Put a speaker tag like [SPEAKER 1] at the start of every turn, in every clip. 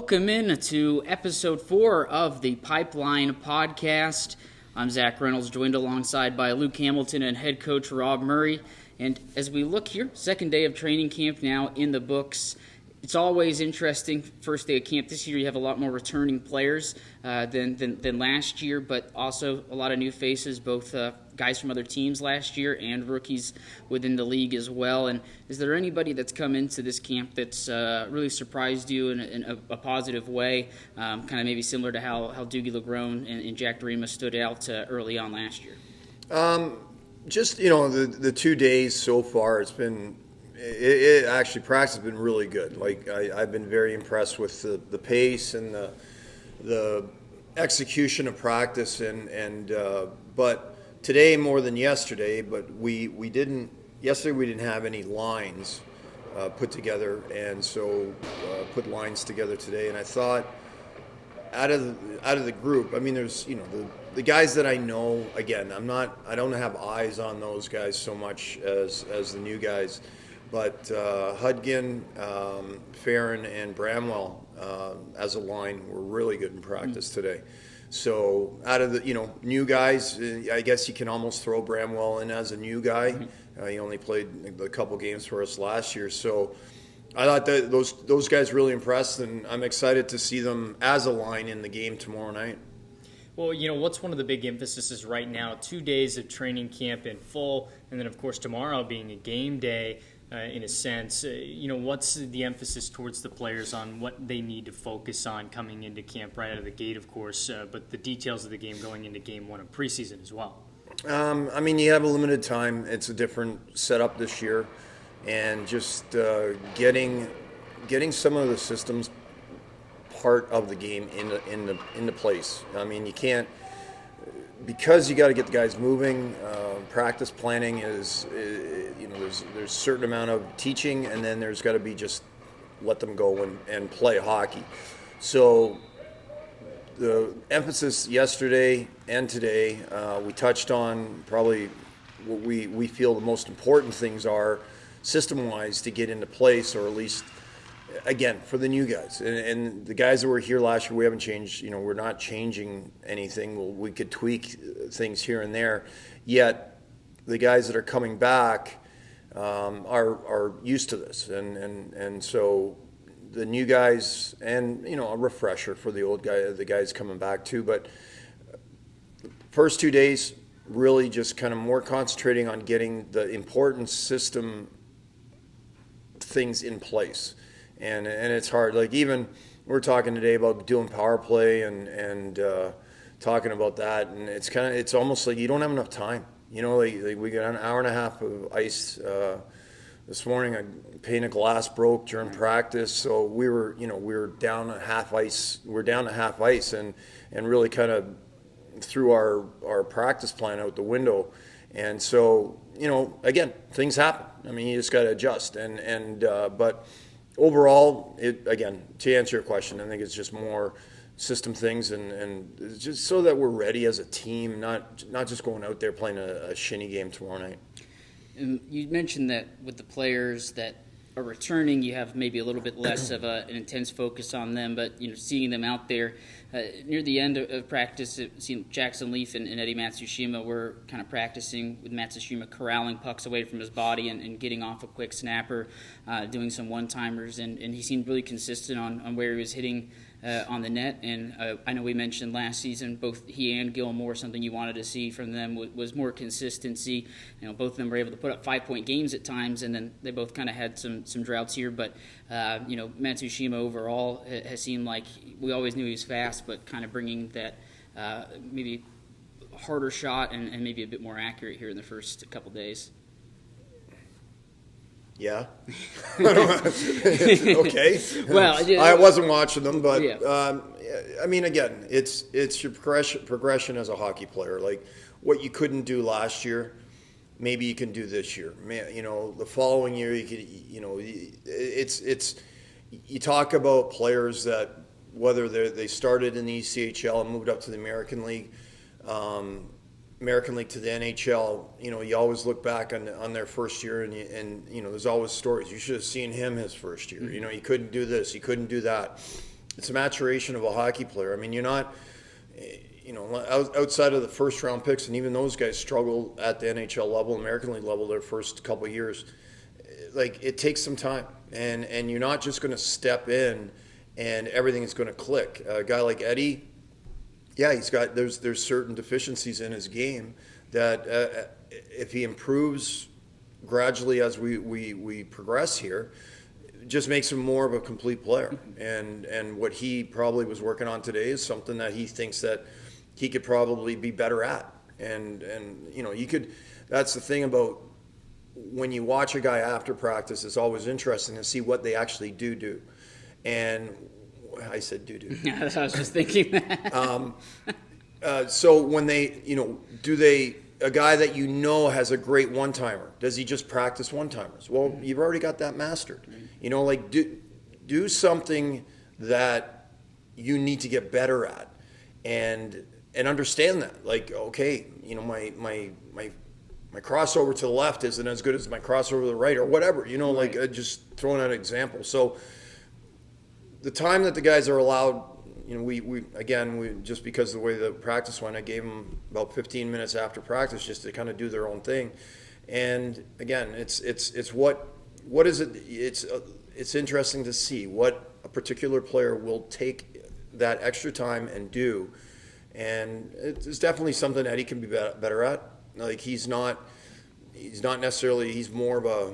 [SPEAKER 1] Welcome in to episode 4 of the Pipeline Podcast. I'm Zack Reynolds, joined alongside by Luke Hamilton and head coach Rob Murray. And as we look here, second day of training camp now in the books. It's always interesting, first day of camp. This year you have a lot more returning players than last year, but also a lot of new faces, both guys from other teams last year and rookies within the league as well. And is there anybody that's come into this camp that's really surprised you in a positive way, kind of maybe similar to how Doogie LaGrone and Jack Darima stood out early on last year?
[SPEAKER 2] Just, the 2 days so far, it's been actually, practice has been really good. Like, I've been very impressed with the pace and the execution of practice, but today more than yesterday. But yesterday we didn't have any lines put together, and so put lines together today. And I thought out of the group, I mean, there's the guys that I know. Again, I don't have eyes on those guys so much as the new guys. But Hudgin, Farron, and Bramwell as a line were really good in practice today. So out of the new guys, I guess you can almost throw Bramwell in as a new guy. He only played a couple games for us last year. So I thought that those guys really impressed, and I'm excited to see them as a line in the game tomorrow night.
[SPEAKER 3] Well, what's one of the big emphases right now? 2 days of training camp in full, and then, of course, tomorrow being a game day. In a sense, what's the emphasis towards the players on what they need to focus on coming into camp right out of the gate, of course, but the details of the game going into game one of preseason as well?
[SPEAKER 2] You have a limited time. It's a different setup this year, and just getting some of the systems part of the game into place. I mean, you can't, because you got to get the guys moving. Practice planning is there's a certain amount of teaching, and then there's got to be just let them go and play hockey. So the emphasis yesterday and today, we touched on probably what we feel the most important things are system-wise to get into place, or at least, again, for the new guys. And the guys that were here last year, we haven't changed, we're not changing anything. We could tweak things here and there, yet the guys that are coming back are used to this. And so the new guys, and, a refresher for the guys coming back too. But first 2 days, really just kind of more concentrating on getting the important system things in place. And it's hard. Like, even we're talking today about doing power play and talking about that, and it's almost like you don't have enough time. Like we got an hour and a half of ice this morning. A pane of glass broke during practice, so we were down at half ice. We're down to half ice, and really kind of threw our practice plan out the window. And so again, things happen. I mean, you just got to adjust. But overall, again, to answer your question, I think it's just more system things and just so that we're ready as a team, not just going out there playing a shinny game tomorrow night.
[SPEAKER 1] And you mentioned that with the players that are returning, you have maybe a little bit less of an intense focus on them, but seeing them out there near the end of practice, it seemed Jackson Leaf and Eddie Matsushima were kind of practicing with Matsushima corralling pucks away from his body and getting off a quick snapper, doing some one-timers, and he seemed really consistent on where he was hitting on the net. And I know we mentioned last season both he and Gilmore, something you wanted to see from them was more consistency. Both of them were able to put up 5-point games at times, and then they both kind of had some droughts here. But Matsushima overall has seemed like we always knew he was fast, but kind of bringing that maybe harder shot and maybe a bit more accurate here in the first couple days.
[SPEAKER 2] Yeah. Okay.
[SPEAKER 1] Well,
[SPEAKER 2] I wasn't watching them, but
[SPEAKER 1] yeah.
[SPEAKER 2] Again, it's your progression as a hockey player. Like, what you couldn't do last year, maybe you can do this year. The following year you could. It's you talk about players that whether they started in the ECHL and moved up to the American League. American League to the NHL, you always look back on their first year, and there's always stories. You should have seen him his first year. He couldn't do this, he couldn't do that. it's a maturation of a hockey player. I mean, you're not, outside of the first round picks, and even those guys struggle at the NHL level, American League level, their first couple of years. Like, it takes some time, and you're not just going to step in and everything is going to click. A guy like Eddie, yeah, there's certain deficiencies in his game that if he improves gradually as we progress here, just makes him more of a complete player. And what he probably was working on today is something that he thinks that he could probably be better at. And that's the thing about when you watch a guy after practice, it's always interesting to see what they actually do. And I said do.
[SPEAKER 1] Yeah, that's what I was just thinking that.
[SPEAKER 2] So when they, a guy that has a great one-timer, does he just practice one-timers? Well, you've already got that mastered. Do something that you need to get better at, and understand that. Like, okay, my crossover to the left isn't as good as my crossover to the right, or whatever. Right. Just throwing out an example. So the time that the guys are allowed. We just because of the way the practice went, I gave them about 15 minutes after practice just to kind of do their own thing. And again, it's what is it? It's interesting to see what a particular player will take that extra time and do. And it's definitely something Eddie can be better at. Like, he's not necessarily, he's more of a,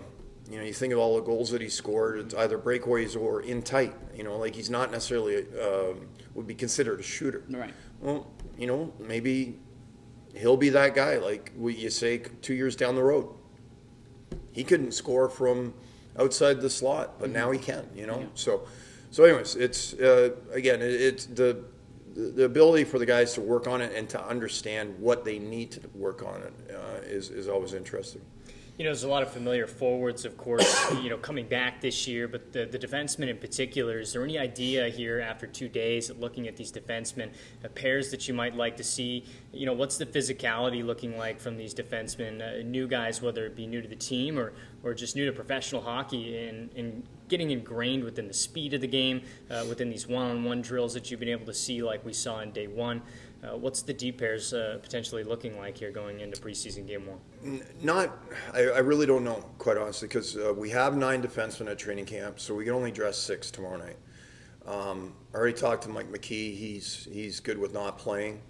[SPEAKER 2] you think of all the goals that he scored, it's either breakaways or in tight. He's not necessarily would be considered a shooter.
[SPEAKER 1] Right.
[SPEAKER 2] Well, maybe he'll be that guy. Like you say, 2 years down the road, he couldn't score from outside the slot, but now he can.
[SPEAKER 1] Yeah.
[SPEAKER 2] So anyways, it's again, it's the ability for the guys to work on it and to understand what they need to work on it is always interesting.
[SPEAKER 3] There's a lot of familiar forwards, of course, coming back this year, but the defensemen in particular, is there any idea here after 2 days at looking at these defensemen, pairs that you might like to see? What's the physicality looking like from these defensemen, new guys, whether it be new to the team or just new to professional hockey, and getting ingrained within the speed of the game, within these one-on-one drills that you've been able to see like we saw in day one? What's the D pairs potentially looking like here going into preseason game one?
[SPEAKER 2] I really don't know, quite honestly, because we have 9 defensemen at training camp, so we can only dress 6 tomorrow night. I already talked to Mike McKee. He's good with not playing.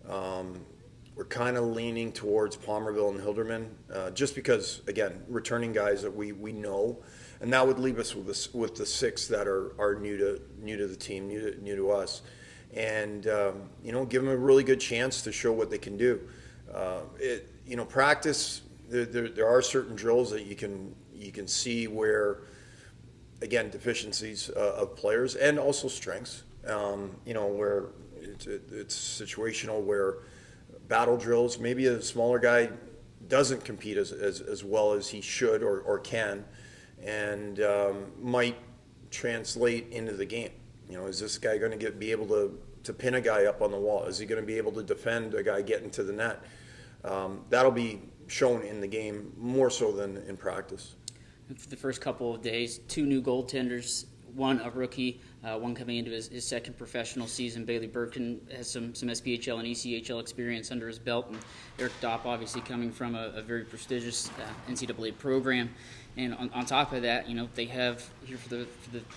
[SPEAKER 2] We're kind of leaning towards Palmerville and Hilderman, just because, again, returning guys that we know, and that would leave us with the 6 that are new to the team, new to us. And give them a really good chance to show what they can do. Practice. There are certain drills that you can see where, again, deficiencies of players and also strengths. Where it's situational, where battle drills, maybe a smaller guy doesn't compete as well as he should or can, and might translate into the game. Is this guy going to be able to pin a guy up on the wall? Is he going to be able to defend a guy getting to the net? That'll be shown in the game more so than in practice.
[SPEAKER 1] For the first couple of days, 2 new goaltenders, one a rookie, one coming into his second professional season. Bailey Birkin has some SPHL and ECHL experience under his belt, and Eric Dopp obviously coming from a very prestigious NCAA program. And on top of that, they have here for the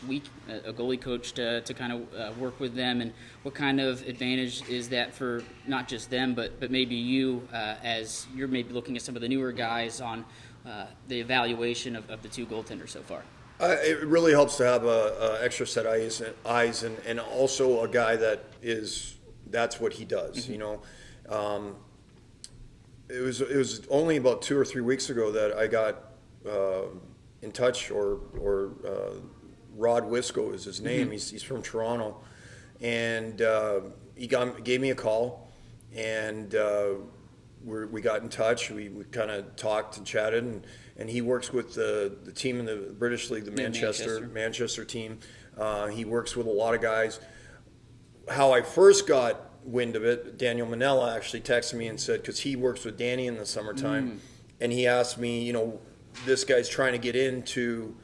[SPEAKER 1] week a goalie coach to kind of work with them. And what kind of advantage is that for not just them, but maybe you as you're maybe looking at some of the newer guys on the evaluation of the 2 goaltenders so far?
[SPEAKER 2] It really helps to have a extra set of eyes and also a guy that's what he does. Mm-hmm. It was only about 2 or 3 weeks ago that I got in touch, or Rod Wisco is his name. Mm-hmm. He's from Toronto, and he gave me a call, and we got in touch. We kind of talked and chatted, and he works with the team in the British League, the Manchester team. He works with a lot of guys. How I first got wind of it, Daniel Manella actually texted me and said, because he works with Danny in the summertime, and he asked me, this guy's trying to get into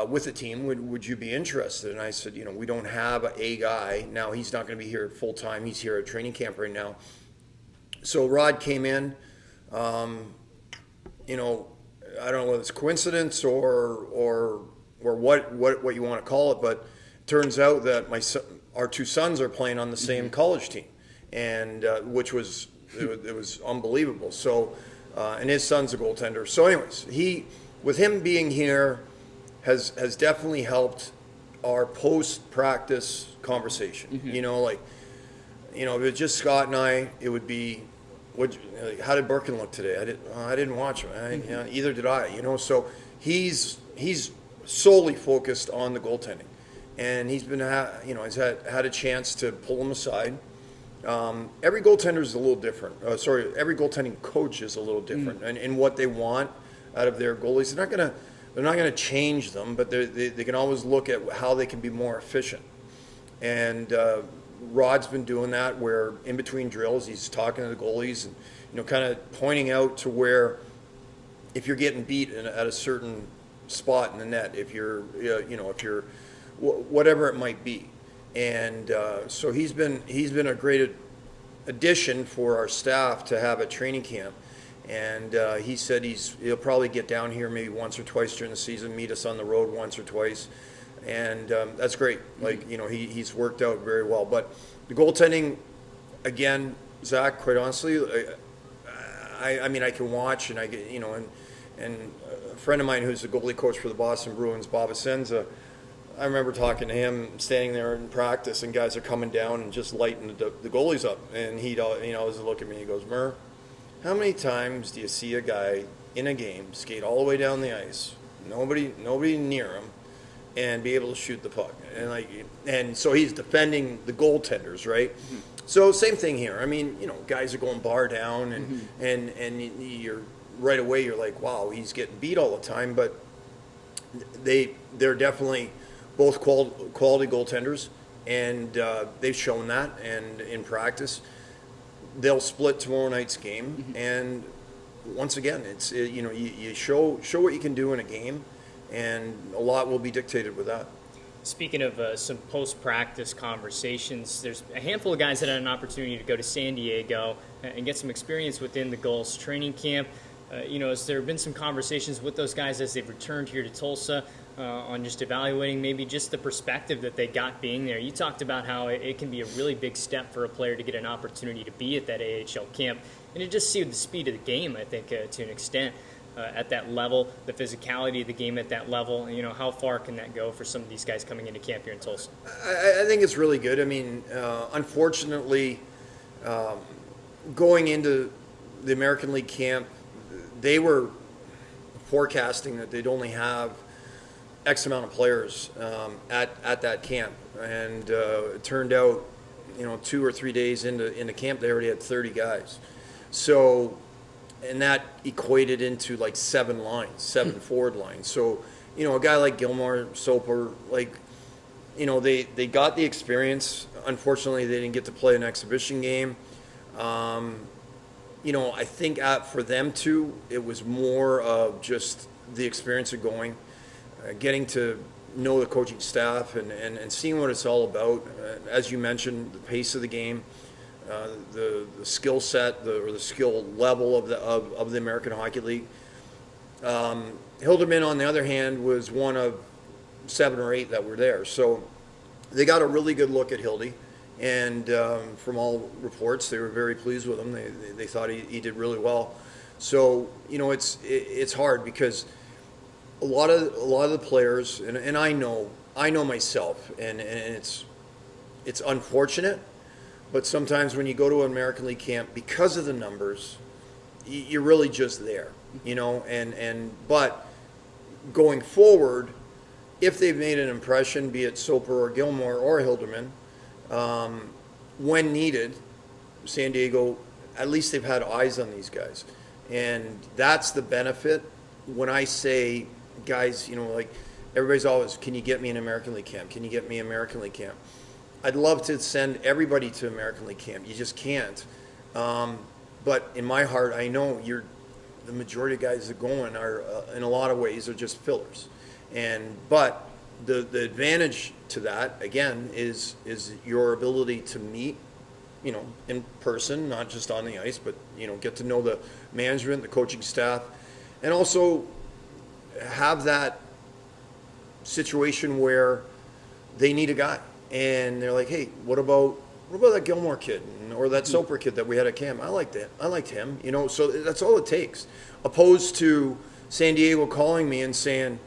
[SPEAKER 2] with the team. Would you be interested? And I said, we don't have a guy. Now, he's not going to be here full time. He's here at training camp right now. So Rod came in. I don't know whether it's coincidence or what you want to call it, but it turns out that our two sons are playing on the same college team, and which was it was unbelievable. So, and his son's a goaltender. So, anyways, with him being here has definitely helped our post-practice conversation. If it was just Scott and I, it would be, how did Birkin look today? I didn't watch him. Either did I. So he's solely focused on the goaltending, and he's been he's had a chance to pull him aside. Every goaltender is a little different. Every goaltending coach is a little different, and what they want out of their goalies. They're not gonna change them, but they can always look at how they can be more efficient. And Rod's been doing that, where in between drills he's talking to the goalies and kind of pointing out to where, if you're getting beat at a certain spot in the net, if you're whatever it might be. And so he's been a great addition for our staff to have at training camp. And he said he'll probably get down here maybe once or twice during the season, meet us on the road once or twice. And that's great. He's worked out very well. But the goaltending, again, Zack, quite honestly, I can watch, and I get, and a friend of mine who's the goalie coach for the Boston Bruins, Bob Asenza, I remember talking to him, standing there in practice, and guys are coming down and just lighting the goalies up. And he'd always look at me and he goes, "Murr, how many times do you see a guy in a game skate all the way down the ice, nobody near him, and be able to shoot the puck?" And so he's defending the goaltenders, right? Mm-hmm. So same thing here. Guys are going bar down, and you're right away. You're like, wow, he's getting beat all the time. But they're definitely both quality goaltenders, and they've shown that. And in practice, they'll split tomorrow night's game. And once again, you show what you can do in a game. And a lot will be dictated with that.
[SPEAKER 3] Speaking of some post-practice conversations, there's a handful of guys that had an opportunity to go to San Diego and get some experience within the Gulls training camp. Has there been some conversations with those guys as they've returned here to Tulsa on just evaluating maybe just the perspective that they got being there? You talked about how it can be a really big step for a player to get an opportunity to be at that AHL camp, and to just see the speed of the game, I think, to an extent. At that level, the physicality of the game at that level, how far can that go for some of these guys coming into camp here in Tulsa?
[SPEAKER 2] I think it's really good. Unfortunately, going into the American League camp, they were forecasting that they'd only have X amount of players at that camp. And it turned out, 2 or 3 days into camp, they already had 30 guys. So, and that equated into like 7 forward lines. So, a guy like Gilmore, Soper, they got the experience. Unfortunately, they didn't get to play an exhibition game. I think for them too, it was more of just the experience of going, getting to know the coaching staff and seeing what it's all about. As you mentioned, the pace of the game. The skill set or the skill level of the American Hockey League. Hilderman, on the other hand, was one of 7 or 8 that were there. So they got a really good look at Hildy, and from all reports, they were very pleased with him. They thought he did really well. So it's hard because a lot of the players, and I know myself, and it's unfortunate. But sometimes when you go to an American League camp, because of the numbers, you're really just there, but going forward, if they've made an impression, be it Soper or Gilmore or Hilderman, when needed, San Diego, at least they've had eyes on these guys. And that's the benefit. When I say, guys, everybody's always, can you get me an American League camp? Can you get me an American League camp? I'd love to send everybody to American League camp. You just can't. But in my heart, I know the majority of guys that are going are, in a lot of ways, are just fillers. But the advantage to that, again, is your ability to meet, in person, not just on the ice, but, get to know the management, the coaching staff, and also have that situation where they need a guy. And they're like, hey, what about that Gilmore kid or that Soper kid that we had at camp? I liked him, so that's all it takes. Opposed to San Diego calling me and saying,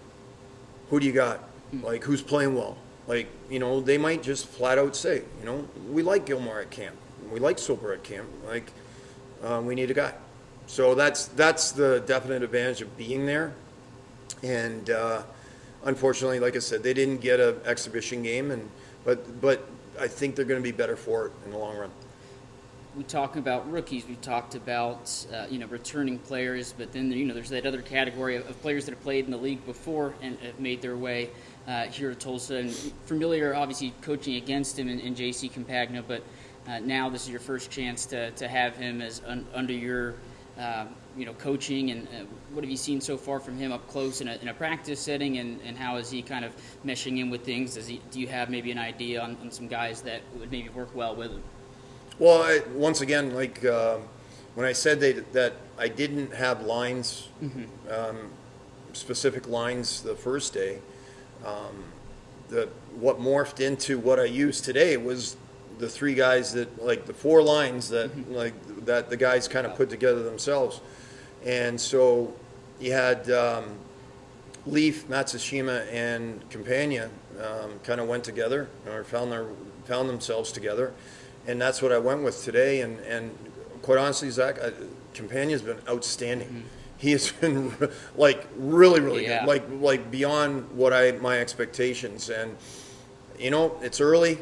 [SPEAKER 2] who do you got? Like, who's playing well? Like, they might just flat out say, we like Gilmore at camp. We like Soper at camp. Like, we need a guy. So that's the definite advantage of being there. And unfortunately, like I said, they didn't get an exhibition game, but I think they're going to be better for it in the long run.
[SPEAKER 1] We talk about rookies. We talked about returning players, but then there's that other category of players that have played in the league before and have made their way here to Tulsa and familiar, obviously, coaching against him in J.C. Campagna. But now this is your first chance to have him as under your coaching. And what have you seen so far from him up close in a practice setting? And how is he kind of meshing in with things? Do you have maybe an idea on some guys that would maybe work well with him?
[SPEAKER 2] Well, once again, like when I said that I didn't have lines, specific lines the first day, what morphed into what I used today was the three guys the four lines that that the guys kind of put together themselves. And so you had Leaf, Matsushima, and Campagna kind of went together or found themselves together. And that's what I went with today. And quite honestly, Zach, Campagna's been outstanding. Mm-hmm. He has been really good, like beyond what my expectations. And it's early.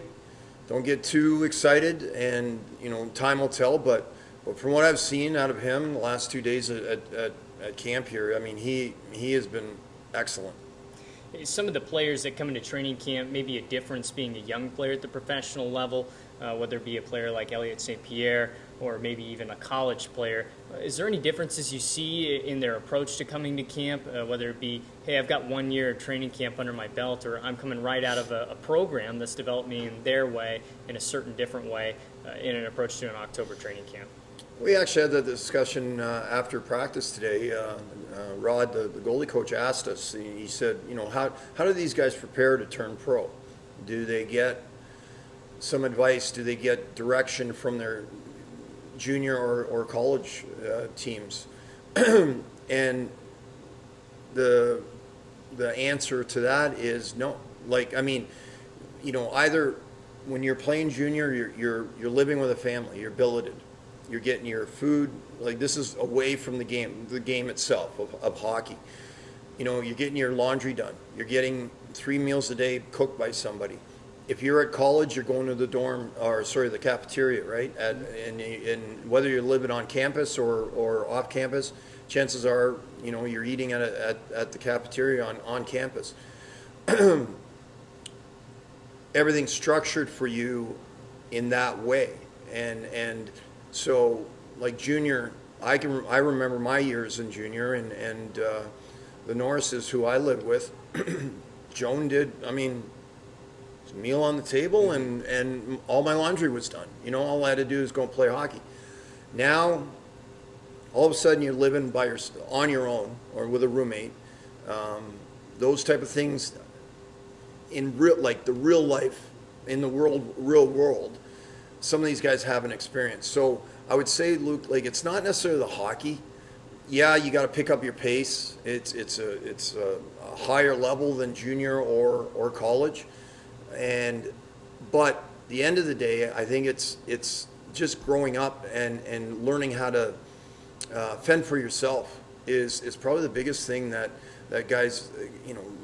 [SPEAKER 2] Don't get too excited, and time will tell. But from what I've seen out of him the last 2 days at camp here, I mean, he has been excellent.
[SPEAKER 3] Some of the players that come into training camp, maybe a difference being a young player at the professional level, whether it be a player like Elliott St. Pierre or maybe even a college player. Is there any differences you see in their approach to coming to camp, whether it be, hey, I've got 1 year of training camp under my belt, or I'm coming right out of a program that's developed me in their way, in a certain different way, in an approach to an October training camp?
[SPEAKER 2] We actually had the discussion after practice today. Rod, the goalie coach, asked us, he said, how do these guys prepare to turn pro? Do they get some advice? Do they get direction from their junior or college teams? And the answer to that is no. Either when you're playing junior, you're living with a family, you're billeted. You're getting your food, this is away from the game itself of hockey. You're getting your laundry done. You're getting 3 meals a day cooked by somebody. If you're at college, you're going to the cafeteria, right? And whether you're living on campus or off campus, chances are, you're eating at the cafeteria on campus. Everything's structured for you in that way. And so, like junior, I remember my years in junior, and the Norrises who I lived with, Joan did. I mean, a meal on the table, and all my laundry was done. All I had to do is go and play hockey. Now, all of a sudden, you're living on your own or with a roommate. Those type of things in the real life, in the real world. Some of these guys haven't experienced. So I would say, Luke, it's not necessarily the hockey. Yeah, you got to pick up your pace. It's a higher level than junior or college, but the end of the day, I think it's just growing up and learning how to fend for yourself is probably the biggest thing that guys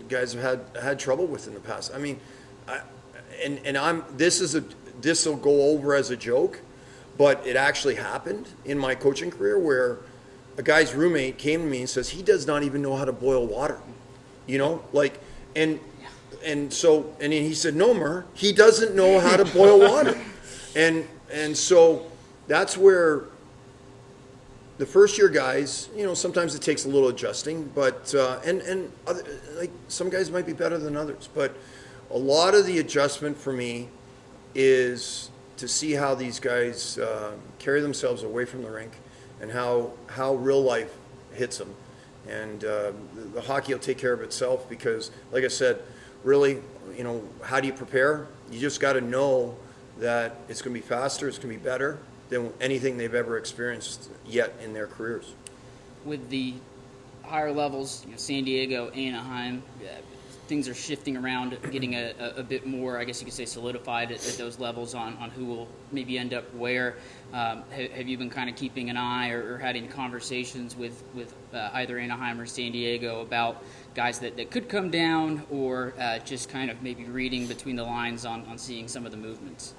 [SPEAKER 2] have had trouble with in the past. I mean, this will go over as a joke, but it actually happened in my coaching career where a guy's roommate came to me and says he does not even know how to boil water, and he said, no, Mer, he doesn't know how to boil water, and so that's where the first year guys, sometimes it takes a little adjusting, but and other, like some guys might be better than others, but a lot of the adjustment for me is to see how these guys carry themselves away from the rink and how real life hits them. And the hockey will take care of itself because, like I said, really, how do you prepare? You just got to know that it's going to be faster, it's going to be better than anything they've ever experienced yet in their careers.
[SPEAKER 1] With the higher levels, San Diego, Anaheim, things are shifting around, getting a bit more, I guess you could say, solidified at those levels on who will maybe end up where. Have you been kind of keeping an eye or had any conversations with either Anaheim or San Diego about guys that could come down, or just kind of maybe reading between the lines on seeing some of the movements?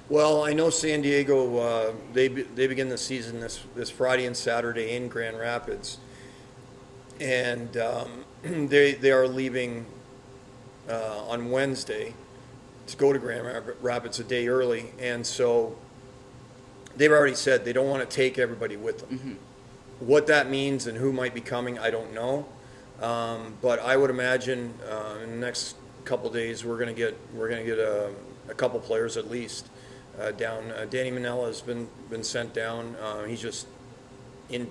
[SPEAKER 2] Well, I know San Diego, they begin the season this Friday and Saturday in Grand Rapids, and they are leaving on Wednesday to go to Grand Rapids a day early, and so they've already said they don't want to take everybody with them. Mm-hmm. What that means and who might be coming, I don't know, but I would imagine in the next couple of days we're going to get a couple players at least down. Danny Manella has been sent down. He's just in,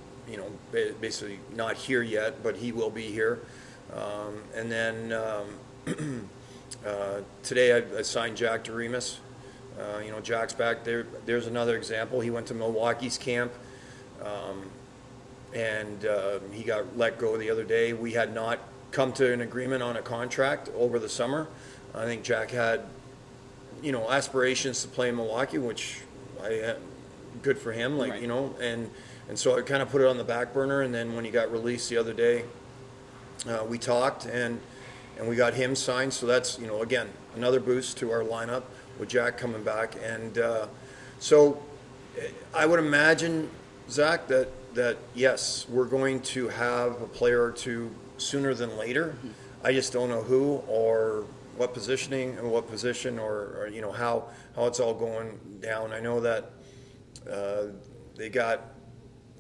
[SPEAKER 2] basically not here yet, but he will be here. And then today I signed Jack Doremus. Jack's back there. There's another example. He went to Milwaukee's camp, and he got let go the other day. We had not come to an agreement on a contract over the summer. I think Jack had aspirations to play in Milwaukee, which good for him,
[SPEAKER 1] right.
[SPEAKER 2] And so I kind of put it on the back burner, and then when he got released the other day, we talked, and we got him signed, so that's, again, another boost to our lineup with Jack coming back, and so I would imagine, Zach, that yes, we're going to have a player or two sooner than later. Mm-hmm. I just don't know who or what positioning and what position or how it's all going down. I know that they got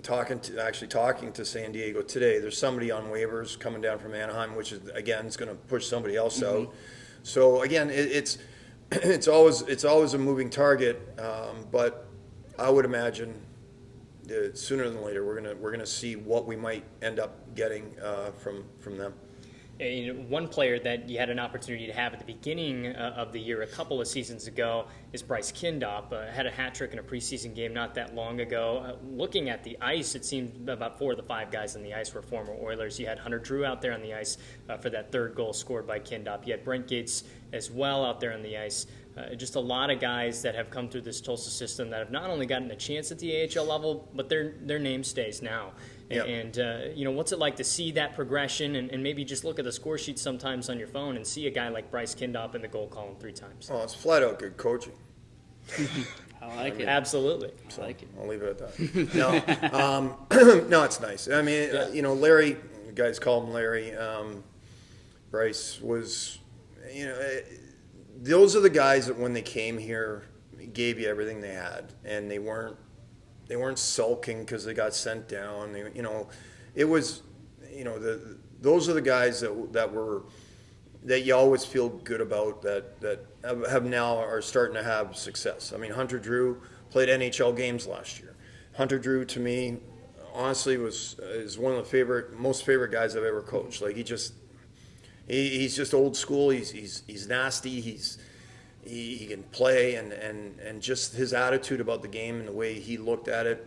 [SPEAKER 2] talking to San Diego today. There's somebody on waivers coming down from Anaheim, which is again is going to push somebody else
[SPEAKER 1] mm-hmm.
[SPEAKER 2] out. So again, it's always a moving target. But I would imagine that sooner than later we're gonna see what we might end up getting from them.
[SPEAKER 3] One player that you had an opportunity to have at the beginning of the year a couple of seasons ago is Bryce Kindop. Had a hat trick in a preseason game not that long ago. Looking at the ice, it seemed about 4 of the 5 guys on the ice were former Oilers. You had Hunter Drew out there on the ice for that third goal scored by Kindop. You had Brent Gates as well out there on the ice. Just a lot of guys that have come through this Tulsa system that have not only gotten a chance at the AHL level, but their name stays now. Yep. And what's it like to see that progression and maybe just look at the score sheet sometimes on your phone and see a guy like Bryce Kindop in the goal column 3 times?
[SPEAKER 2] Oh, it's flat out good coaching.
[SPEAKER 1] I like it.
[SPEAKER 3] Absolutely.
[SPEAKER 1] I like it.
[SPEAKER 2] I'll leave it at that. No, it's nice. I mean,
[SPEAKER 3] Yeah.
[SPEAKER 2] Larry, guys call him Larry. Bryce was, those are the guys that when they came here gave you everything they had, and they weren't sulking because they got sent down. It was, those are the guys that you always feel good about that have now are starting to have success. I mean, Hunter Drew played NHL games last year. Hunter Drew, to me, honestly, is one of the most favorite guys I've ever coached. Like he's just old school. He's nasty. He can play, and just his attitude about the game and the way he looked at it,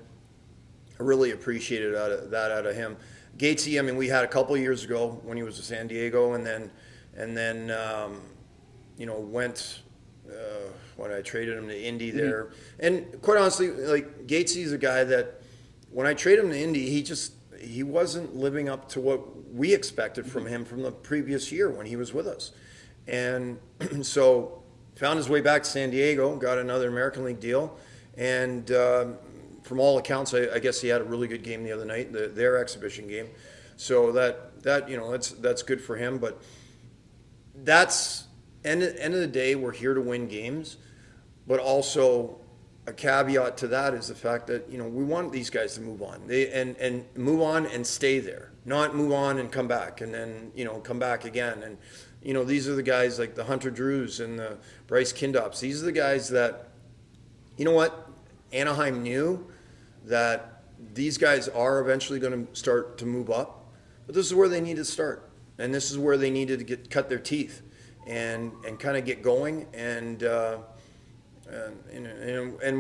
[SPEAKER 2] I really appreciated that out of him. Gatesy, I mean, we had a couple of years ago when he was with San Diego, and then went when I traded him to Indy there. Mm-hmm. And quite honestly, like Gatesy is a guy that when I traded him to Indy, he wasn't living up to what we expected from him from the previous year when he was with us, and so. Found his way back to San Diego, got another American League deal, and from all accounts, I guess he had a really good game the other night, their exhibition game. So that's good for him. But that's end of the day, we're here to win games, but also a caveat to that is the fact that, we want these guys to move on. And move on and stay there, not move on and come back and then, come back again. And, these are the guys like the Hunter Drews and the Bryce Kindops. These are the guys that, Anaheim knew that these guys are eventually going to start to move up, but this is where they need to start. And this is where they needed to cut their teeth and kind of get going. And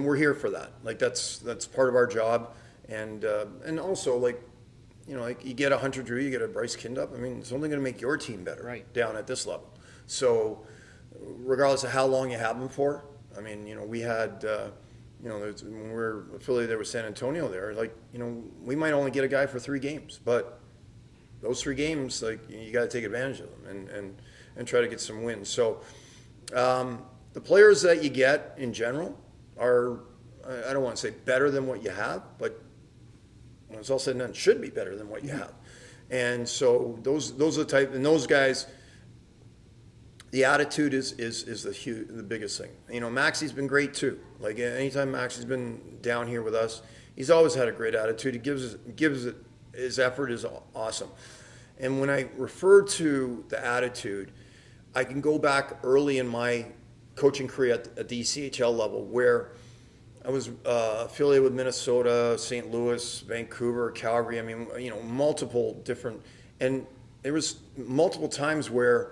[SPEAKER 2] we're here for that. Like that's part of our job. And also like you get a Hunter Drew, you get a Bryce Kindup. I mean, it's only going to make your team better down at this level. So regardless of how long you have them for, I mean, we had, when we were affiliated with San Antonio there, like, we might only get a guy for 3 games, but those 3 games, like, you got to take advantage of them and try to get some wins. So the players that you get in general are, I don't want to say better than what you have, but when it's all said and done, should be better than what you have. And so those are the type, and those guys, the attitude is the biggest thing. Maxi's been great too. Like anytime Maxi's been down here with us, he's always had a great attitude. He gives it, his effort is awesome. And when I refer to the attitude, I can go back early in my coaching career at the ECHL level where I was affiliated with Minnesota, St. Louis, Vancouver, Calgary. I mean, multiple different, and there was multiple times where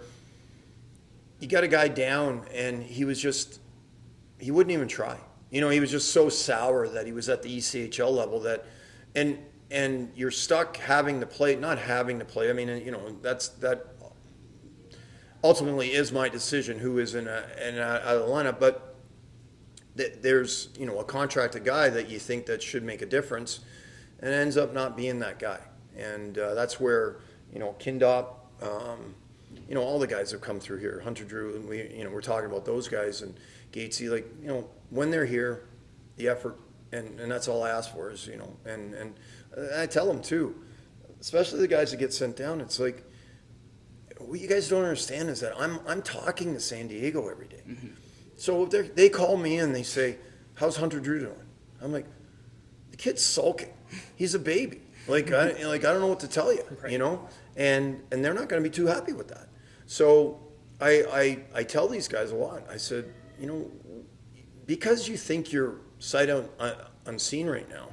[SPEAKER 2] you got a guy down and he wouldn't even try. He was just so sour that he was at the ECHL level that, and you're stuck not having to play. I mean, that ultimately is my decision who is in out of the lineup, but there's, a contracted guy that you think that should make a difference and ends up not being that guy. And that's where, Kindop, all the guys have come through here, Hunter Drew, and we're talking about those guys, and Gatesy, like, when they're here, the effort, and that's all I ask for is, and I tell them too, especially the guys that get sent down, it's like, what you guys don't understand is that I'm talking to San Diego every day. Mm-hmm. So if they call me and they say, how's Hunter Drew doing? I'm like, the kid's sulking. He's a baby. Like, I don't know what to tell you, and they're not going to be too happy with that. So I tell these guys a lot. I said, because you think you're sight unseen right now,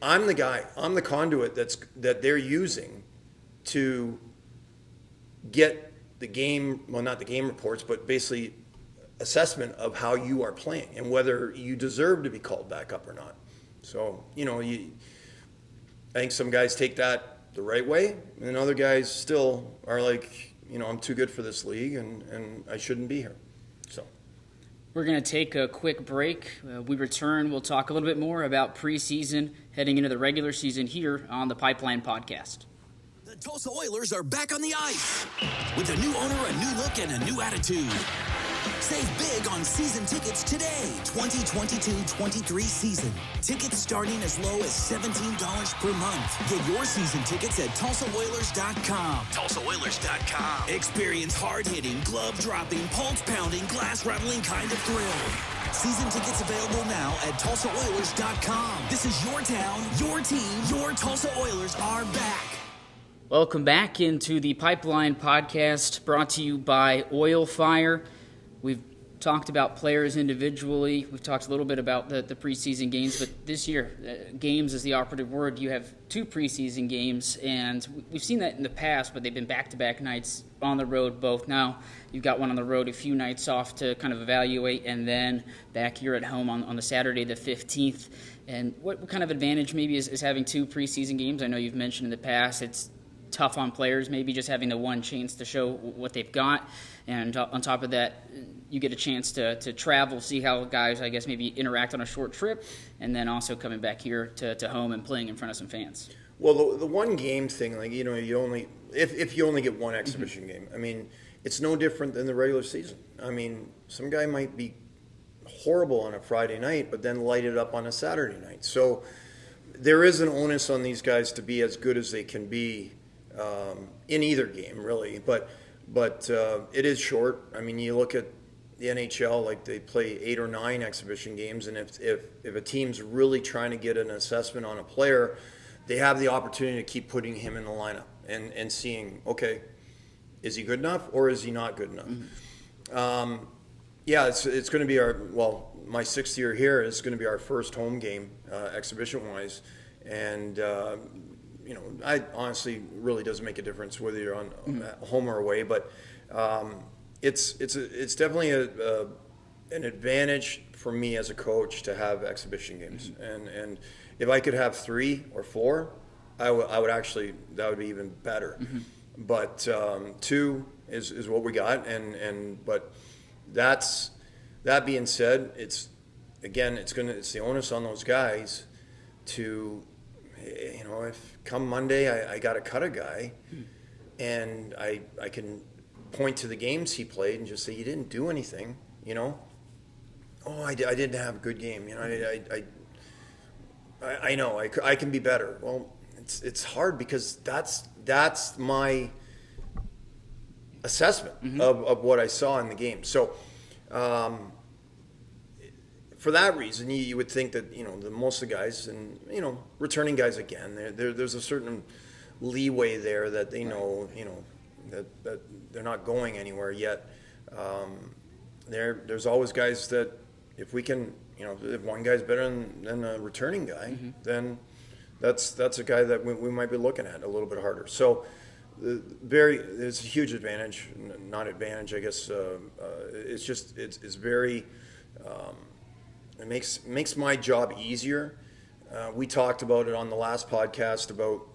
[SPEAKER 2] I'm the guy. I'm the conduit that they're using to get the game, well, not the game reports, but basically assessment of how you are playing and whether you deserve to be called back up or not. So, I think some guys take that the right way, and other guys still are like, I'm too good for this league and I shouldn't be here. So
[SPEAKER 1] we're going to take a quick break. We return, we'll talk a little bit more about preseason heading into the regular season here on the Pipeline Podcast.
[SPEAKER 4] The Tulsa Oilers are back on the ice with a new owner, a new look, and a new attitude. Save big on season tickets today, 2022-23 season. Tickets starting as low as $17 per month. Get your season tickets at TulsaOilers.com. TulsaOilers.com. Experience hard-hitting, glove-dropping, pulse-pounding, glass-rattling kind of thrill. Season tickets available now at TulsaOilers.com. This is your town, your team, your Tulsa Oilers are back.
[SPEAKER 1] Welcome back into the Pipeline Podcast, brought to you by Oil Fire. We've talked about players individually. We've talked a little bit about the preseason games, but this year, games is the operative word. You have 2 preseason games, and we've seen that in the past, but they've been back-to-back nights on the road both. Now you've got one on the road, a few nights off to kind of evaluate, and then back here at home on the Saturday the 15th. And what kind of advantage maybe is having 2 preseason games? I know you've mentioned in the past it's tough on players, maybe just having the one chance to show what they've got. And on top of that, you get a chance to travel, see how guys, I guess, maybe interact on a short trip, and then also coming back here to home and playing in front of some fans.
[SPEAKER 2] Well, the one game thing, like, you only, if you only get one exhibition game, I mean, it's no different than the regular season. I mean, some guy might be horrible on a Friday night, but then light it up on a Saturday night. So there is an onus on these guys to be as good as they can be in either game, really. But it is short. I mean, you look at the NHL, like they play 8 or 9 exhibition games, and if a team's really trying to get an assessment on a player, they have the opportunity to keep putting him in the lineup and seeing, okay, is he good enough or is he not good enough? Mm-hmm. Yeah, it's going to be my 6th year here is going to be our first home game exhibition-wise, and I honestly really doesn't make a difference whether you're on home or away, but it's definitely an advantage for me as a coach to have exhibition games, and if I could have 3 or 4, I would actually, that would be even better. Mm-hmm. But 2 is what we got, but that being said, it's the onus on those guys to, if come Monday I got to cut a guy, and I can point to the games he played and just say, you didn't do anything, Oh, I didn't have a good game, I know I can be better. Well, it's hard because that's my assessment mm-hmm. of what I saw in the game. So for that reason, you would think that the most of the guys and returning guys again, there's a certain leeway there that they know that they're not going anywhere yet. There's always guys that if we can if one guy's better than a returning guy, mm-hmm. then that's a guy that we might be looking at a little bit harder. So it's a huge advantage, not advantage, I guess. It's very it makes my job easier. We talked about it on the last podcast about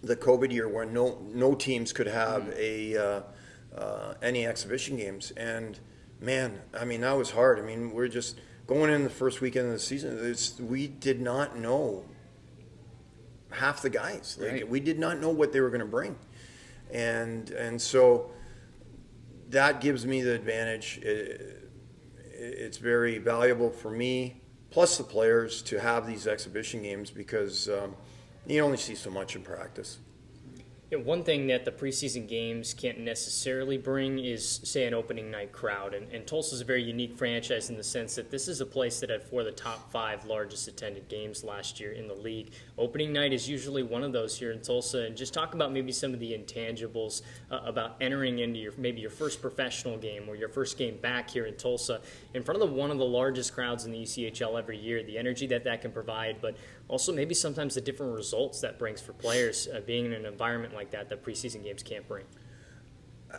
[SPEAKER 2] the COVID year where no teams could have any exhibition games, and man, I mean that was hard. I mean we're just going in the first weekend of the season. We did not know half the guys. Right. We did not know what they were going to bring, and so that gives me the advantage. It's very valuable for me, plus the players, to have these exhibition games because you only see so much in practice.
[SPEAKER 3] One thing that the preseason games can't necessarily bring is, say, an opening night crowd. And Tulsa is a very unique franchise in the sense that this is a place that had 4 of the top 5 largest attended games last year in the league. Opening night is usually one of those here in Tulsa. And just talk about maybe some of the intangibles about entering into your first professional game or your first game back here in Tulsa in front of one of the largest crowds in the ECHL every year, the energy that can provide, but also maybe sometimes the different results that brings for players being in an environment like that preseason games can't bring.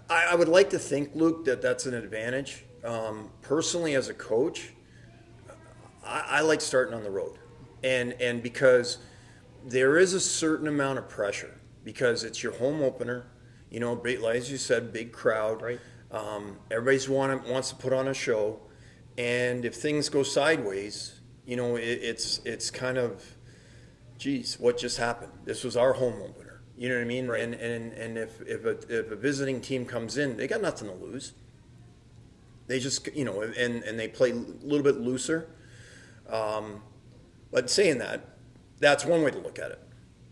[SPEAKER 2] I would like to think, Luke, that's an advantage. Personally, as a coach, I like starting on the road. And because there is a certain amount of pressure because it's your home opener, as you said, big crowd.
[SPEAKER 3] Right.
[SPEAKER 2] Everybody's wants to put on a show. And if things go sideways, it's kind of, geez, what just happened? This was our home opener. You know what I mean?
[SPEAKER 3] Right.
[SPEAKER 2] And if a visiting team comes in, they got nothing to lose. They just, and they play a little bit looser. But saying that, that's one way to look at it.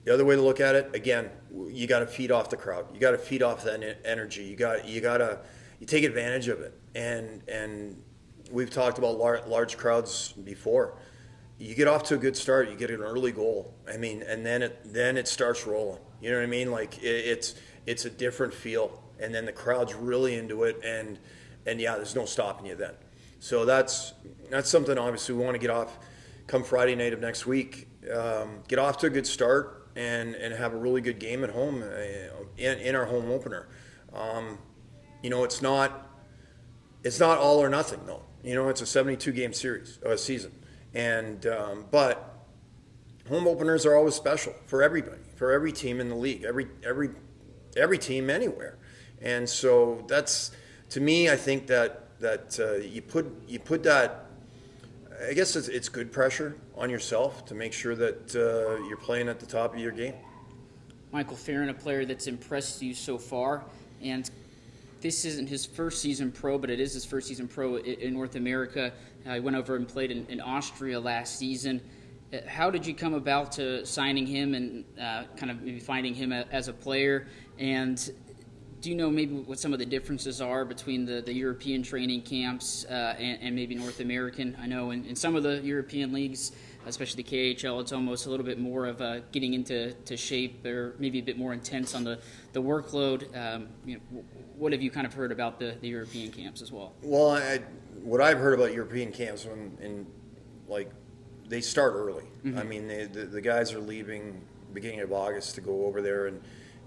[SPEAKER 2] The other way to look at it, again, you got to feed off the crowd. You got to feed off that energy. You take advantage of it. And we've talked about large crowds before. You get off to a good start, you get an early goal. I mean, and then it starts rolling. You know what I mean? Like it's a different feel, and then the crowd's really into it, and yeah, there's no stopping you then. So that's something obviously we want to get off. Come Friday night of next week, get off to a good start and have a really good game at home in our home opener. It's not all or nothing though. It's a 72 game season. And but home openers are always special for everybody, for every team in the league, every team anywhere. And so that's, to me, I think that you put that. I guess it's good pressure on yourself to make sure that you're playing at the top of your game.
[SPEAKER 1] Michael Farron, a player that's impressed you so far, and this isn't his first season pro, but it is his first season pro in North America. He went over and played in Austria last season. How did you come about to signing him and kind of maybe finding him as a player? And do you know maybe what some of the differences are between the European training camps and maybe North American? I know in some of the European leagues, especially the KHL, it's almost a little bit more of getting into shape, or maybe a bit more intense on the workload. What have you kind of heard about the European camps as well?
[SPEAKER 2] Well, what I've heard about European camps, they start early.
[SPEAKER 1] Mm-hmm.
[SPEAKER 2] I mean, the guys are leaving beginning of August to go over there,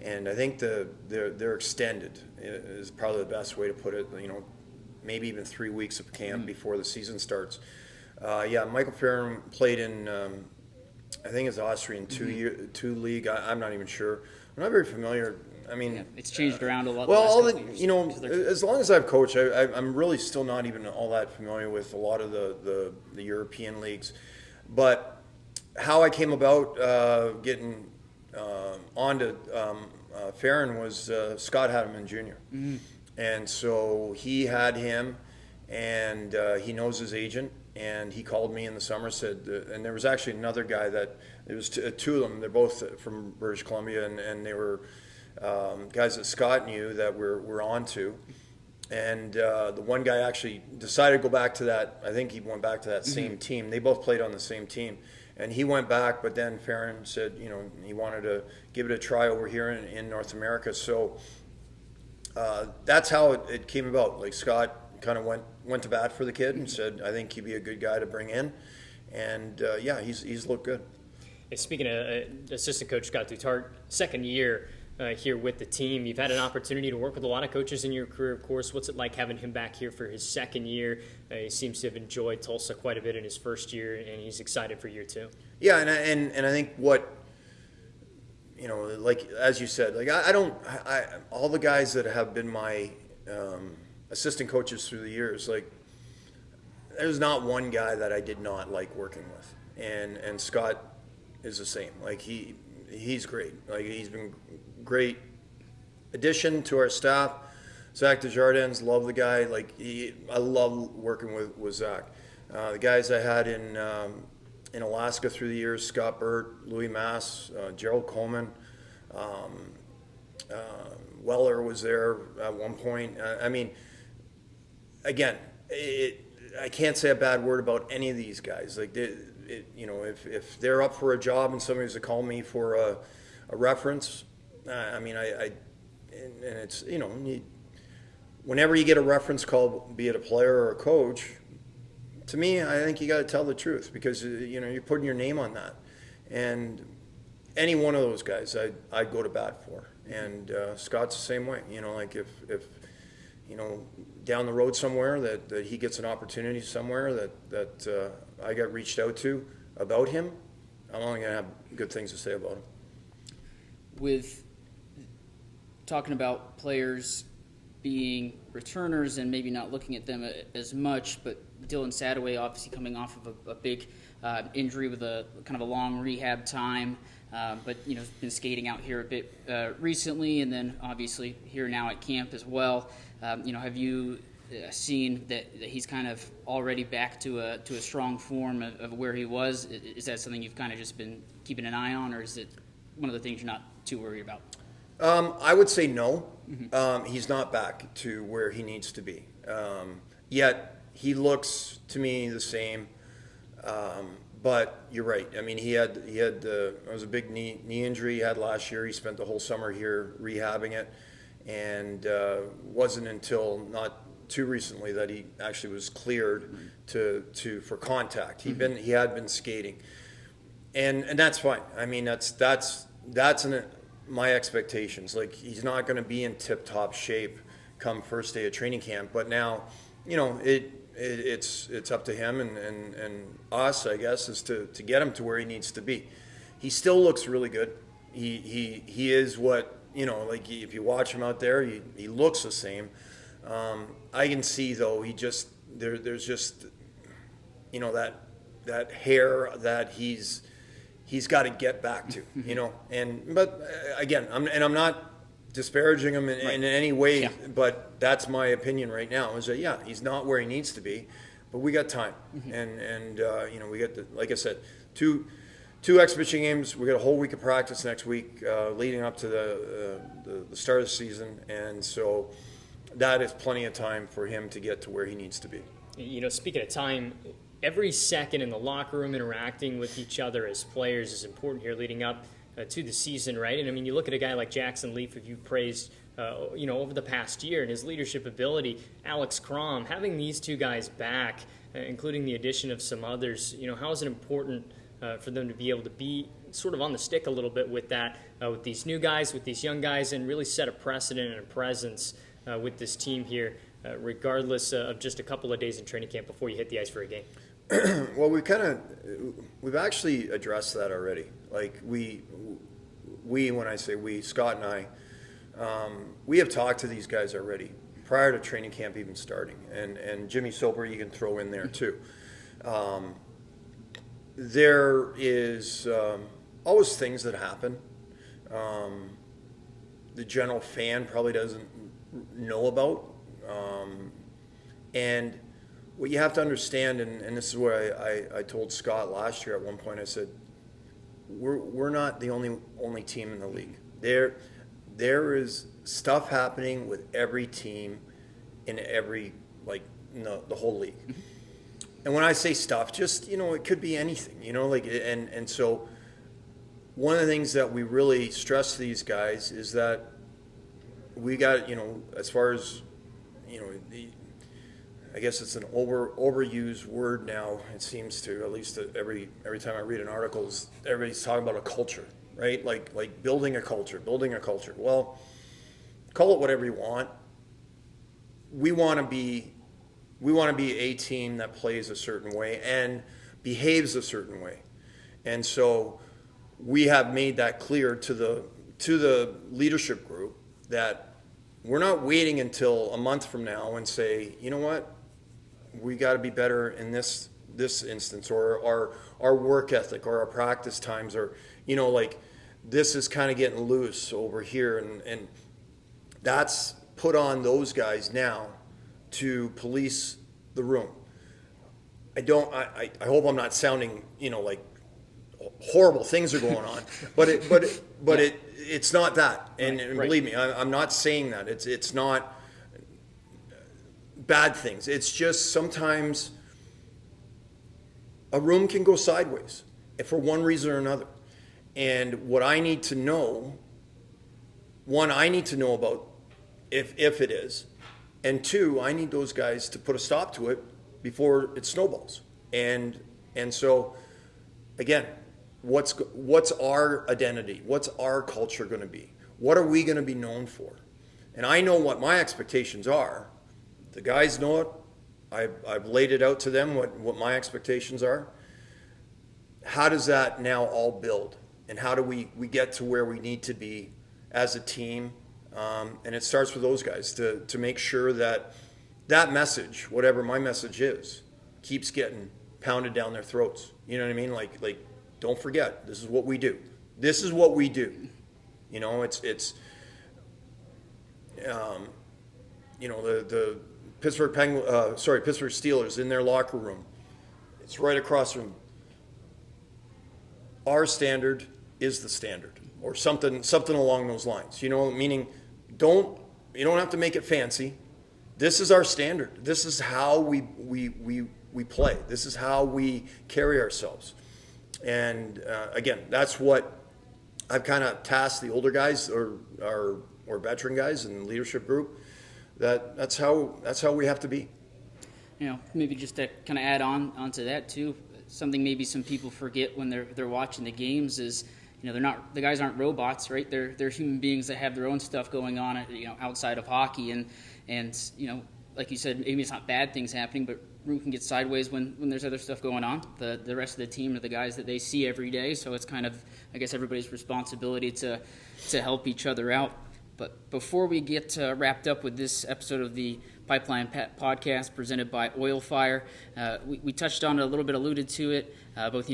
[SPEAKER 2] and I think they're extended is probably the best way to put it. Maybe even 3 weeks of camp before the season starts. Michael Farron played in, I think it's Austrian two league. I'm not even sure. I'm not very familiar. I mean,
[SPEAKER 1] it's changed around a lot.
[SPEAKER 2] Well, as long as I've coached, I'm really still not even all that familiar with a lot of the European leagues. But how I came about getting onto Farron was Scott Hadman Jr.
[SPEAKER 1] Mm-hmm.
[SPEAKER 2] And so he had him, and he knows his agent. And he called me in the summer, and there was actually another guy that, there was two of them, they're both from British Columbia, and they were guys that Scott knew that we're on to. And the one guy actually decided to go back to that, I think he went back to that same team. They both played on the same team. And he went back, but then Farron said, he wanted to give it a try over here in North America. So that's how it came about. Like, Scott kind of went to bat for the kid and said, I think he'd be a good guy to bring in. And he's looked good.
[SPEAKER 3] Hey, speaking of assistant coach Scott Duttart, second year here with the team, you've had an opportunity to work with a lot of coaches in your career, of course. What's it like having him back here for his second year? He seems to have enjoyed Tulsa quite a bit in his first year, and he's excited for year two.
[SPEAKER 2] Yeah, and I think what, like as you said, like I all the guys that have been my assistant coaches through the years, like, there's not one guy that I did not like working with, and Scott is the same. Like, he's great. Like, he's been great addition to our staff. Zack Desjardins, love the guy. Like, I love working with Zack. The guys I had in Alaska through the years, Scott Burt, Louis Mass, Gerald Coleman, Weller was there at one point. I mean, again, I can't say a bad word about any of these guys. Like, if they're up for a job and somebody's to call me for a reference, I mean, and it's, whenever you get a reference call, be it a player or a coach, to me, I think you got to tell the truth, because you're putting your name on that. And any one of those guys, I'd go to bat for. And Scott's the same way. Like, if down the road somewhere that he gets an opportunity somewhere that I got reached out to about him, I'm only going to have good things to say about him.
[SPEAKER 1] With talking about players being returners and maybe not looking at them as much, but Dylan Sadaway obviously coming off of a big injury with a kind of a long rehab time, but been skating out here a bit recently, and then obviously here now at camp as well. Have you seen that he's kind of already back to a strong form of where he was? Is that something you've kind of just been keeping an eye on, or is it one of the things you're not too worried about?
[SPEAKER 2] I would say no. He's not back to where he needs to be. Yet he looks to me the same. But you're right. I mean, it was a big knee injury he had last year. He spent the whole summer here rehabbing it, and wasn't until not too recently that he actually was cleared for contact. He had been skating, and that's fine. I mean, that's my expectations. Like, he's not going to be in tip-top shape come first day of training camp, but now, it's up to him and us, I guess, is to get him to where he needs to be. He still looks really good. He is what, like, if you watch him out there, he looks the same. I can see, though, there's just that hair that he's got to get back to, but again, I'm not disparaging him in any way, but that's my opinion right now, is that, he's not where he needs to be, but we got time. And we got like I said, two 2 exhibition games. We got a whole week of practice next week, leading up to the start of the season, and so that is plenty of time for him to get to where he needs to be.
[SPEAKER 3] You know, speaking of time, every second in the locker room interacting with each other as players is important here leading up to the season, right? And I mean, you look at a guy like Jackson Leaf, who you've praised, over the past year, and his leadership ability. Alex Crom, having these 2 guys back, including the addition of some others, how is it important for them to be able to be sort of on the stick a little bit with that, with these new guys, with these young guys, and really set a precedent and a presence with this team here, regardless of just a couple of days in training camp before you hit the ice for a game?
[SPEAKER 2] Well, we've actually addressed that already. Like we, when I say we, Scott and I, we have talked to these guys already prior to training camp even starting, and Jimmy Soper you can throw in there too. There is always things that happen. The general fan probably doesn't know about, and what you have to understand, and this is what I told Scott last year at one point. I said, we're not the only team in the league. There is stuff happening with every team in every the whole league. And when I say stuff, just it could be anything. And so one of the things that we really stress to these guys is that we got as far as I guess it's an overused word now. It seems to, at least every time I read an article, everybody's talking about a culture, right? Like building a culture. Well, call it whatever you want. We want to be a team that plays a certain way and behaves a certain way, and so we have made that clear to the leadership group that we're not waiting until a month from now and say, you know what, we got to be better in this instance, or our work ethic, or our practice times, or this is kind of getting loose over here, and that's put on those guys now to police the room. I hope I'm not sounding like horrible things are going on, but it's not that, and believe me, I'm not saying that it's not bad things. It's just sometimes a room can go sideways for one reason or another. And what I need to know, one, I need to know about if it is, and 2, I need those guys to put a stop to it before it snowballs. And so, again, what's our identity? What's our culture going to be? What are we going to be known for? And I know what my expectations are. The guys know it. I've laid it out to them what my expectations are. How does that now all build? And how do we get to where we need to be as a team? And it starts with those guys to make sure that message, whatever my message is, keeps getting pounded down their throats. You know what I mean? Like don't forget, this is what we do. This is what we do. It's the Pittsburgh Steelers in their locker room. It's right across from our standard is the standard, or something along those lines. Meaning you don't have to make it fancy. This is our standard. This is how we play. This is how we carry ourselves. And again, that's what I've kind of tasked the older guys or veteran guys in the leadership group. That's how we have to be.
[SPEAKER 1] Maybe just to kind of add onto that too. Something maybe some people forget when they're watching the games is, the guys aren't robots, right? They're human beings that have their own stuff going on, outside of hockey, and like you said, maybe it's not bad things happening, but room can get sideways when there's other stuff going on. The rest of the team are the guys that they see every day, so it's kind of, I guess, everybody's responsibility to help each other out. But before we get wrapped up with this episode of the Pipeline Podcast presented by Oil Fire, we touched on it a little bit, alluded to it. Both,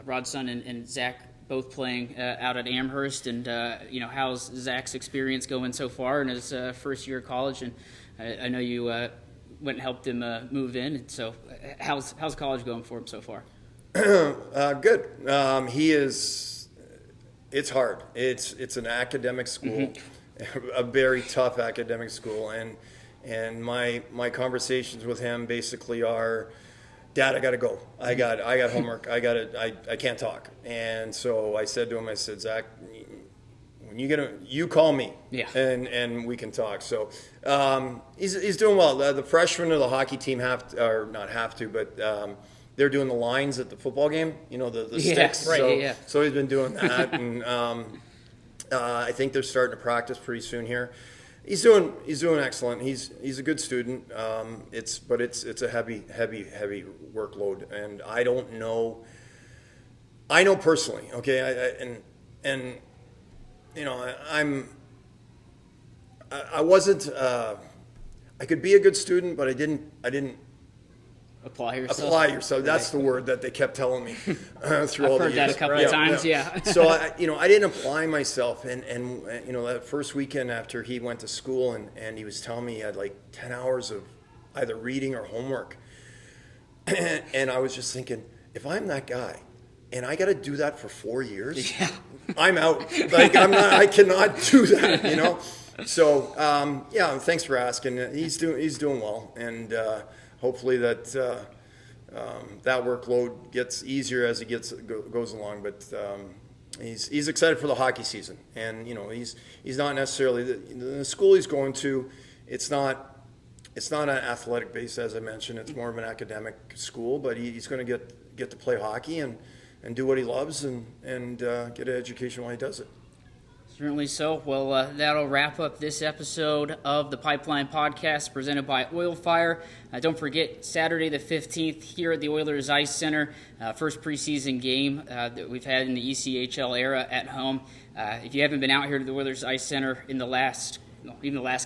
[SPEAKER 1] Rodson and Zack both playing out at Amherst, and how's Zack's experience going so far in his first year of college? And I know you went and helped him move in. And so how's college going for him so far?
[SPEAKER 2] Good. He is. It's hard. It's an academic school, a very tough academic school, and my conversations with him basically are, Dad, I got to go. I got homework. I can't talk. And so I said to him, I said, Zach, when you call me, and we can talk. So he's doing well. The freshmen of the hockey team but they're doing the lines at the football game. The sticks.
[SPEAKER 1] Right.
[SPEAKER 2] So he's been doing that, and I think they're starting to practice pretty soon here. He's doing excellent. He's a good student. It's a heavy workload, and I don't know. I know personally, okay, I wasn't. I could be a good student, but I didn't
[SPEAKER 1] apply yourself.
[SPEAKER 2] Apply yourself. That's the word that they kept telling me through all the years.
[SPEAKER 1] I've heard that a couple of times. Yeah.
[SPEAKER 2] So I didn't apply myself, and that first weekend after he went to school, and he was telling me he had like 10 hours of either reading or homework, and I was just thinking, if I'm that guy, and I got to do that for 4 years, I'm out. Like I cannot do that. So thanks for asking. He's doing well, and hopefully that that workload gets easier as he goes along. But he's excited for the hockey season, and he's not necessarily the school he's going to. It's not an athletic base, as I mentioned. It's more of an academic school, but he's going to get to play hockey and do what he loves and get an education while he does it.
[SPEAKER 1] Certainly so. Well, that'll wrap up this episode of the Pipeline Podcast presented by Oil Fire. Don't forget, Saturday the 15th here at the Oilers Ice Center, first preseason game that we've had in the ECHL era at home. If you haven't been out here to the Oilers Ice Center in the last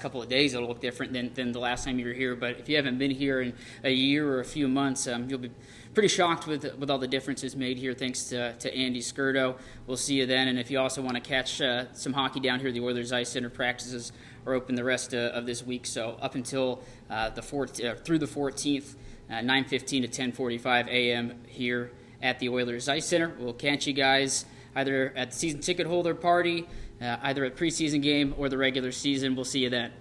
[SPEAKER 1] couple of days, it'll look different than the last time you were here. But if you haven't been here in a year or a few months, you'll be pretty shocked with all the differences made here thanks to Andy Skirdo. We'll see you then. And if you also want to catch some hockey down here at the Oilers Ice Center, practices are open the rest of this week. So up until through the 14th, 9:15 to 10:45 a.m. here at the Oilers Ice Center. We'll catch you guys either at the season ticket holder party, either at preseason game or the regular season. We'll see you then.